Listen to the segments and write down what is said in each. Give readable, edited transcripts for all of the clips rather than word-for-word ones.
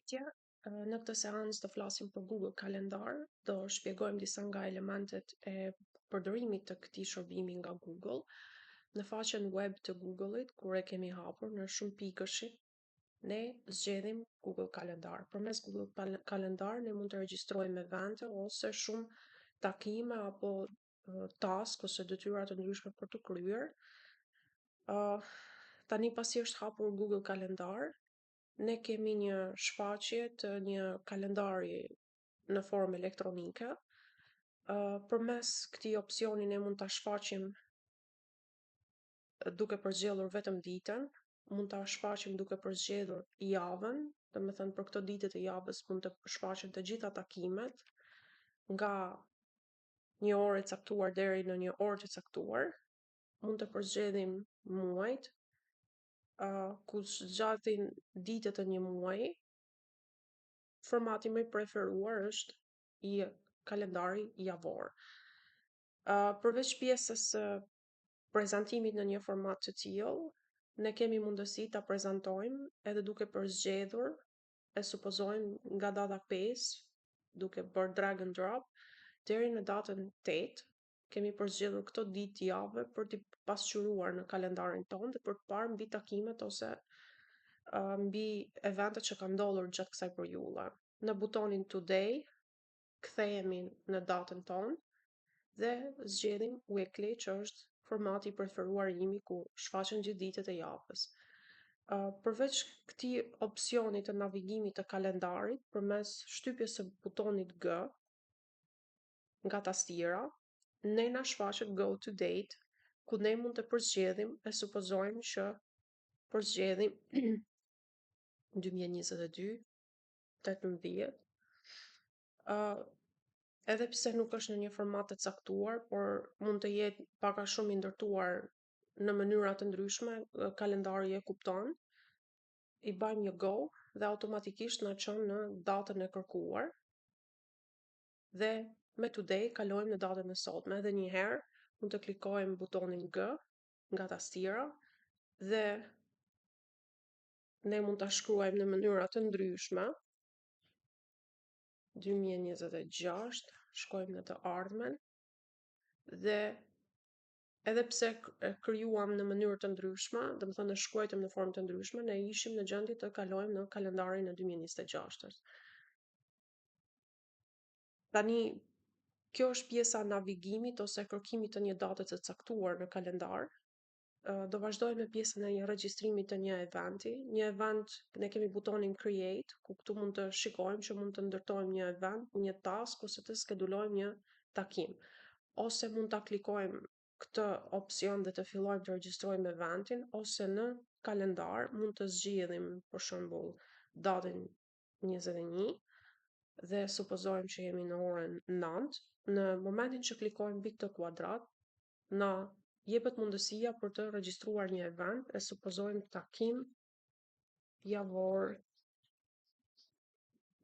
Përshëndetje, në këtë seancë do flasim për Google Kalendar, do shpjegojmë disa nga elementet e përdorimit të këtij shërbimi nga Google. Në faqen web të Google-it, kur e kemi hapur në shumë pikëshi, ne zgjedhim Google Kalendar. Përmes Google Kalendar ne mund të regjistrojmë evente ose shumë takime apo task ose detyra të ndryshme për të kryer. Tani pasi është hapur Google Kalendar, ne kemi një shfaqje të një kalendari në formë elektronike. Përmes këtij opsioni ne mund ta shfaqim duke përzgjedhur vetëm ditën, mund ta shfaqim duke përzgjedhur javën, domethënë për këto ditë të javës mund të shfaqen të gjitha takimet nga një orë e caktuar deri në një orë të caktuar. Mund të përzgjedhim muajt, ku zgjatin ditët e një muaji. Formati më i preferuar është i kalendari javor. Përveç pjesës së prezantimit në një format të tillë, ne kemi mundësi ta prezantojmë edhe duke përzgjedhur, e supozojmë nga data 5, duke bërë drag and drop deri në datën 8, kemi përzgjedhur këto ditë jave për t'i pasqyruar në kalendarin tonë dhe për të parë mbi takimet ose mbi eventet që kanë ndodhur gjatë kësaj periudhe. Në butonin Today kthehemi në datën tonë dhe zgjedhim Weekly, që është formati i preferuar imi ku shfaqen gjithë ditët e javës. Përveç këtij opsioni të navigimit të kalendarit, përmes shtypjes së butonit G nga tastiera, ne na shfaqet Go to Date, ku ne mund të përzgjedhim, e supozojmë që përzgjedhim 2022-18. Edhe pse nuk është në një format të caktuar, por mund të jetë pak a shumë i ndërtuar në mënyra të ndryshme, kalendari e kupton. I bëjmë një go dhe automatikisht na çon në datën e kërkuar. Dhe me Today kalojmë në datën e sotme. Edhe një herë mund të klikojmë butonin G nga tastiera dhe ne mund ta shkruajmë në mënyra të ndryshme. 2026, shkojmë në të ardhmen dhe edhe pse e krijuam në mënyrë të ndryshme, domethënë e shkruajtëm në formë të ndryshme, ne ishim në gjendje të kalojmë në kalendarin e 2026. Tani, kjo është pjesa e navigimit ose kërkimit të një date të caktuar në kalendar. Do vazhdojmë me pjesën e regjistrimit të një eventi. Një event, ne kemi butonin Create, ku këtu mund të shikojmë që mund të ndërtojmë një event, një task ose të skedulojmë një takim. Ose mund ta klikojmë këtë opsion dhe të fillojmë të regjistrojmë eventin, ose në kalendar mund të zgjidhim për shembull datën 21 dhe supozojmë që jemi në orën 9. Në momentin që klikojmë mbi këtë kuadrat, na jepet mundësia për të regjistruar një event, e supozojmë takim javor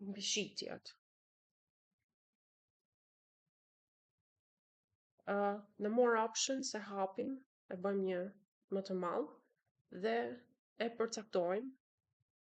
mbi shitjet. Në More Options e hapim, e bëjmë një më të madh dhe e përcaktojmë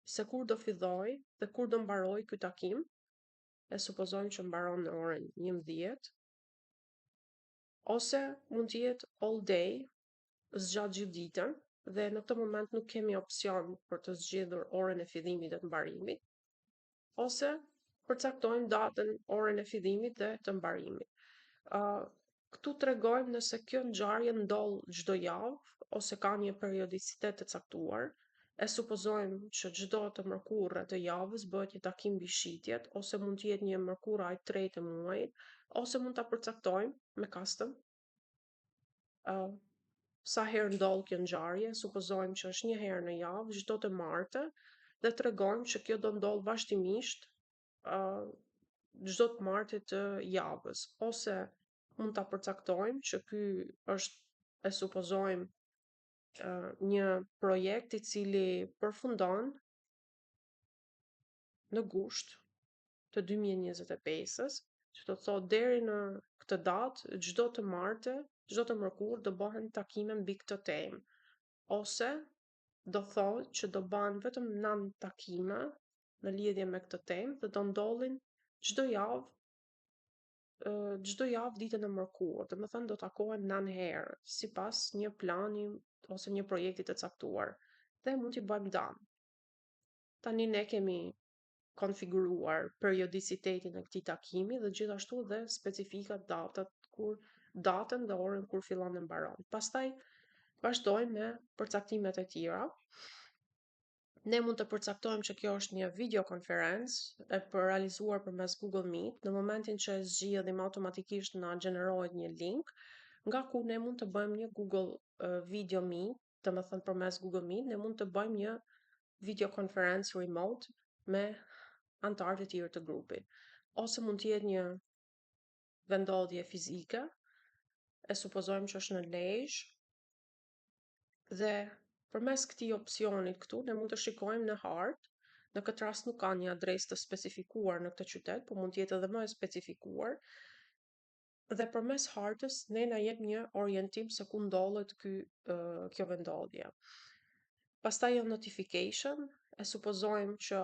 se kur do filloj dhe kur do mbaroj ky takim. E supozojmë që mbaron në orën 11, ose mund të jetë all day, zgjat gjithë ditën, dhe në këtë moment nuk kemi opsion për të zgjedhur orën e fillimit dhe të mbarimit, ose përcaktojmë datën, orën e fillimit dhe të mbarimit. Këtu tregojmë nëse kjo ngjarje ndodh çdo javë ose ka një periodicitet të caktuar. E supozojmë që çdo të mërkurët të javës bëhet një takim mbi shitjet, ose mund të jetë një mërkurë e tretë të muajit, ose mund ta përcaktojmë me custom. Sa herë ndodh kjo ngjarje, supozojmë që është një herë në javë, çdo të martë, dhe tregojmë që kjo do ndodh vazhdimisht çdo të martë të javës, ose mund ta përcaktojmë që ky është, e supozojmë, një projekt i cili përfundon në gusht të 2025-s, që do të thotë deri në këtë datë, çdo të martë, çdo të mërkurë do bëhen takime mbi këtë temë. Ose do thotë që do bahen vetëm 9 takime në lidhje me këtë temë dhe do ndodhin çdo javë ditën e mërkurë, domethënë do takohen nën herë, sipas një plani ose një projekti të caktuar. Dhe mund t'i bëjmë danë. Tani ne kemi konfiguruar periodicitetin e këtij takimi dhe gjithashtu dhe specifikat datën dhe orën kur fillon dhe mbaron. Pastaj vazhdojmë me përcaktimet e tjera. Ne mund të përcaktojmë që kjo është një videokonferencë e realizuar përmes Google Meet. Në momentin që e zgjidhim automatikisht na gjenerohet një link, nga ku ne mund të bëjmë një Google Video Meet, domethënë përmes Google Meet ne mund të bëjmë një videokonferencë remote me anëtarët e tjerë të grupit. Ose mund të jetë një vendodhje fizike, e supozojmë që është në Lezhë, dhe përmes këtij opsionit këtu ne mund të shikojmë në hartë. Në këtë rast nuk ka një adresë të specifikuar në këtë qytet, por mund të jetë edhe më e specifikuar. Dhe përmes hartës ne na jep një orientim se ku ndodhet kjo vendodhje. Pastaj jo notification, e supozojmë që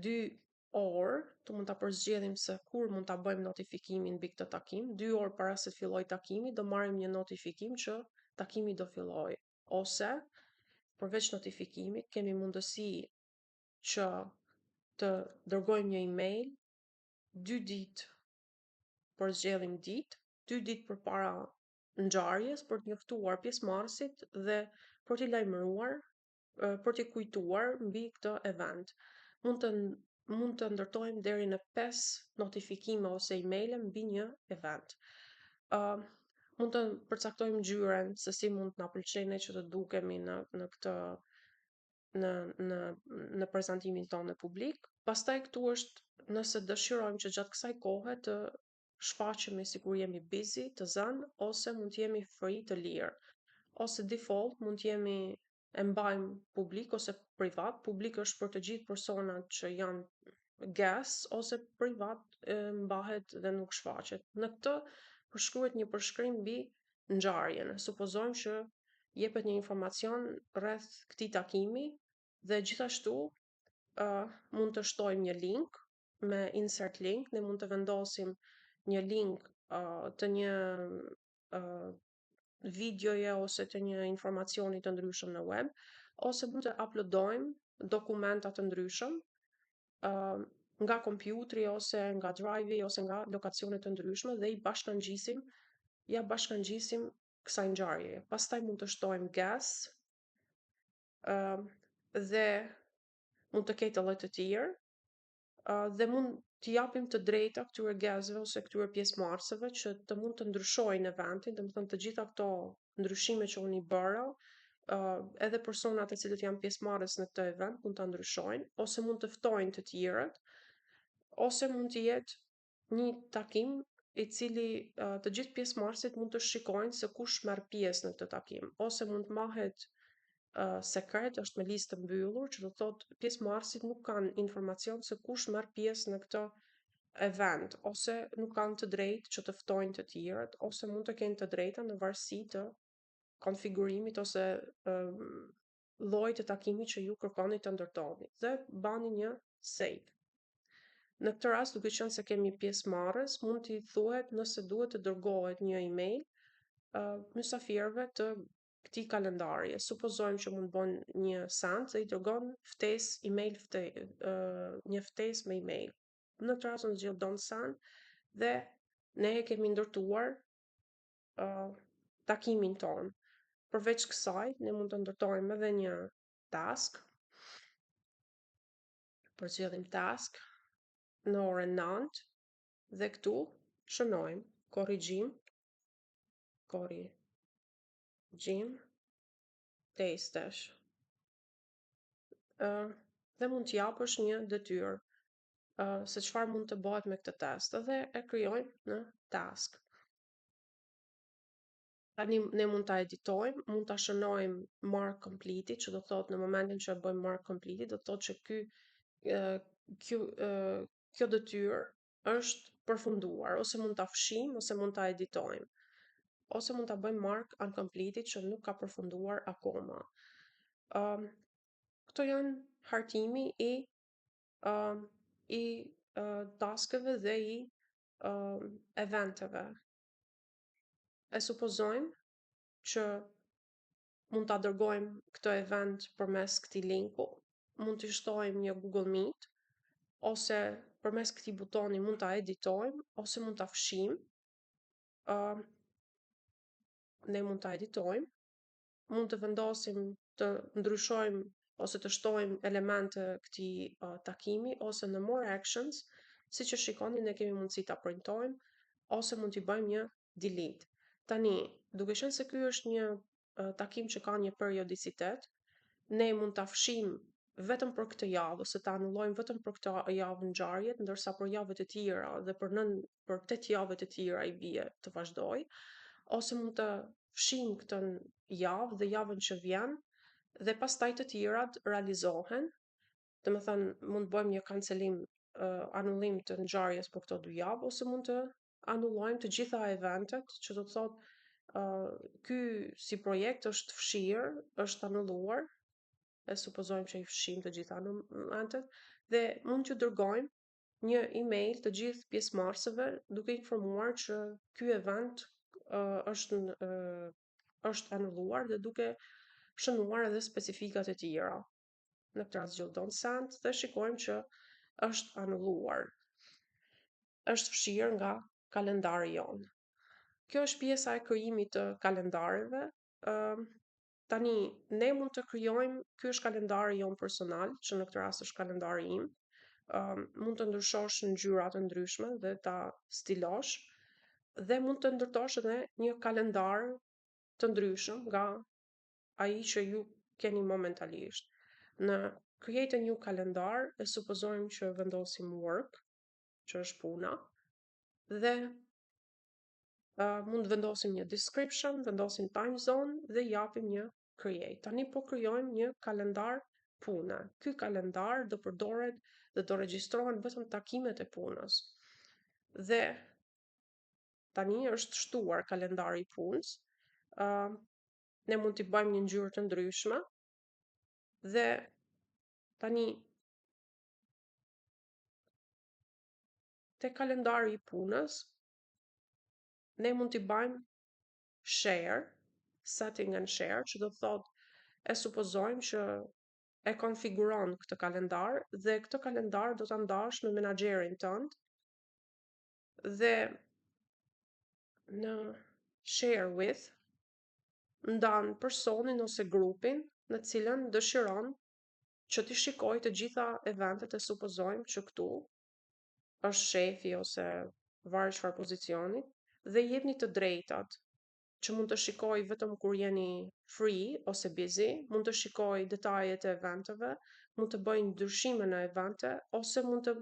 2 orë, tu mund ta përzgjedhim se kur mund ta bëjmë notifikimin mbi këtë takim, 2 orë para se të fillojë takimi, do marrim një notifikim që takimi do fillojë. Ose përveç notifikimit, kemi mundësi që të dërgojmë një email 2 ditë, përzgjedhim ditë, 2 ditë përpara ngjarjes për të njoftuar pjesëmarrësit dhe për t'i lajmëruar, për t'i kujtuar mbi këtë event. Mund të ndërtojmë deri në 5 notifikime ose emailë mbi një event. Mund të përcaktojmë ngjyrën, se si mund të na pëlqejë që të dukemi në këtë në prezantimin tonë në publik. Pastaj këtu është nëse dëshirojmë që gjatë kësaj kohe të shfaqemi sikur jemi busy, të zënë, ose mund të jemi free, të lirë. Ose default mund të jemi e mbajmë publik ose privat. Publik është për të gjithë personat që janë guests, ose privat mbahet dhe nuk shfaqet. Në këtë përshkruhet një përshkrim mbi ngjarjen. Supozojmë që jepet një informacion rreth këtij takimi dhe gjithashtu mund të shtojmë një link me insert link. Ne mund të vendosim një link të një videoje ose të një informacioni të ndryshëm në web, ose mund të uploadojmë dokumenta të ndryshëm nga kompjuteri ose nga drive-i ose nga lokacione të ndryshme dhe i bashkangjisim kësaj ngjarjeje. Pastaj mund të shtojmë guest dhe mund të ketë edhe të tjerë, dhe mund t'i japim të drejta këtyre guestëve ose këtyre pjesëmarrësve që të mund të ndryshojnë eventin, domethënë të gjitha këto ndryshime që unë i bëra, edhe personat e cilët janë pjesëmarrës në këtë event mund ta ndryshojnë, ose mund të ftojnë të tjerët, ose mund të jetë një takim i cili të gjithë pjesëmarrësit mund të shikojnë se kush merr pjesë në këtë takim, ose mund të mahet sekret, është me listë të mbyllur, që do të thotë pjesëmarrësit nuk kanë informacion se kush merr pjesë në këtë event, ose nuk kanë të drejtë që të ftojnë të tjerët, ose mund të kenë të drejta në varësi të konfigurimit ose llojit të takimit që ju kërkoni të ndërtoni, dhe bani një save. Në këtë rast, duke qenë se kemi pjesëmarrës, mund t'i thuhet nëse duhet të dërgohet një email mysafirëve të këtij kalendarje. Supozojmë që mund bën një send dhe i dërgon një ftesë me email. Në këtë rast unë zgjedh don't send dhe ne e kemi ndërtuar takimin ton. Përveç kësaj, ne mund të ndërtojmë edhe një task. Përzgjedhim task në orën 9 dhe këtu shënojmë korrigjim, testesh, dhe mund t'japësh një detyrë se çfarë mund të bëhet me këtë test, dhe e krijojmë në task. Tani ne mund ta editojmë, mund ta shënojmë mark completed, që do thotë në momentin që e bëjmë mark completed, do thotë që kjo detyrë është përfunduar, ose mund ta fshijmë ose mund ta editojmë, ose mund ta bëjmë mark uncompleted, që nuk ka përfunduar akoma. këto janë hartimi i taskeve dhe i eventeve. E supozojmë që mund ta dërgojmë këtë event përmes këtij linku, mund t'i shtojmë një Google Meet, ose përmes këtij butoni mund ta editojmë, ose mund ta fshijmë. Ne mund ta editojmë, mund të vendosim të ndryshojmë ose të shtojmë elemente këtij takimi, ose në More Actions, siç e shikoni ne kemi mundësi ta printojmë, ose mund t'i bëjmë një delete. Tani, duke qenë se ky është një takim që ka një periodicitet, ne mund ta fshijmë vetëm për këtë javë, ose ta anullojmë vetëm për këtë javë ngjarjet, ndërsa për javët e tjera dhe për 8 javët e tjera i bie të vazhdojë, ose mund të fshijmë këtë javë dhe javën që vjen, dhe pastaj të tjerat realizohen. Domethënë mund bëjmë një cancelim, anullim të ngjarjes për këto 2 javë, ose mund të anullojmë të gjitha eventet, që do të thotë ky si projekt është fshirë, është anulluar, e supozojmë që i fshijmë të gjitha eventet, dhe mund t'ju dërgojmë një email të gjithë pjesëmarrësve duke informuar që ky event është anulluar dhe duke shënuar edhe specifikat e tjera. Në këtë rast zgjodhon send dhe shikojmë që është anulluar. Është fshirë nga kalendari jonë. Kjo është pjesa e krijimit të kalendareve. Tani ne mund të krijojmë, ky është kalendari jon personal, që në këtë rast është kalendari im. Mund të ndryshosh në ngjyra të ndryshme dhe ta stilosh, dhe mund të ndërtosh edhe një kalendar të ndryshëm nga ai që ju keni momentalisht. Në Create a New Calendar e supozojmë që vendosim work, që është puna, dhe mund vendosim një description, vendosim time zone dhe japim një create. Tani po krijojmë një kalendar pune. Ky kalendar do përdoret dhe do regjistrohen vetëm takimet e punës. Dhe tani është shtuar kalendari i punës. Ne mund t'i bëjmë një ngjyrë të ndryshme, dhe tani te kalendari i punës ne mund t'i bëjmë share, setting and share, që do të thotë e supozojmë që e konfiguron këtë kalendar, dhe këtë kalendar do ta ndash në menaxherin tënd, dhe në share with ndan personin ose grupin në cilën dëshiron që t'i shikoj të gjitha eventet. E supozojmë që këtu është shefi ose varet çfarë pozicioni, dhe jepni të drejtat që mund të shikoj vetëm kur jeni free ose busy, mund të shikoj detajet e eventeve, mund të bëj ndryshime në evente, ose mund të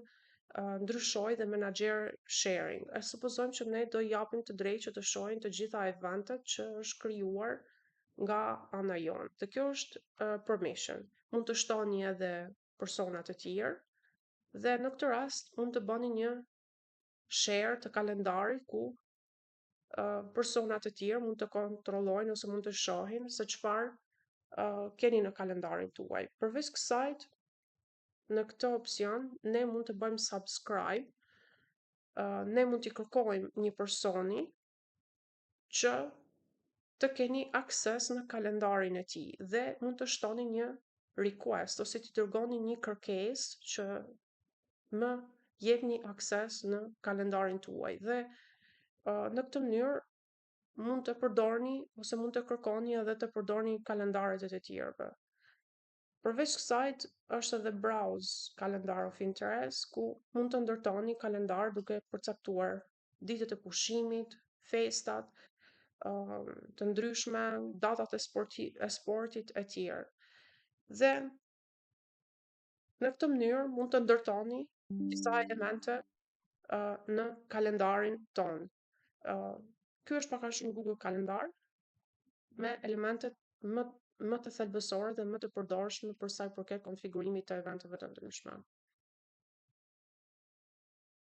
ndryshoj dhe menaxher sharing. E supozojmë që ne do i japim të drejtë që të shohin të gjitha eventet që është krijuar nga ana jonë. Dhe kjo është permission. Mund të shtoni edhe persona të tjerë, dhe në këtë rast mund të bëni një share të kalendarit ku persona të tjerë mund të kontrollojnë ose mund të shohin se çfarë keni në kalendarin tuaj. Përveç kësaj, në këtë opsion ne mund të bëjmë subscribe. Ne mund t'i kërkojmë një personi që të keni akses në kalendarin e tij, dhe mund të shtoni një request ose t'i dërgoni një kërkesë që më jepni akses në kalendarin tuaj, dhe në këtë mënyrë mund të përdorni ose mund të kërkoni edhe të përdorni kalendaret e të tjerëve. Përveç kësaj është edhe browse calendar of interest, ku mund të ndërtoni kalendar duke përcaktuar ditët e pushimit, festat të ndryshme, datat e sportit e tjerë. Dhe në këtë mënyrë mund të ndërtoni disa elemente në kalendarin tonë. Ky është pak a shumë Google Kalendar me elementet më të thelbësore dhe më të përdorshme për sa i përket konfigurimit të eventeve të ndryshme.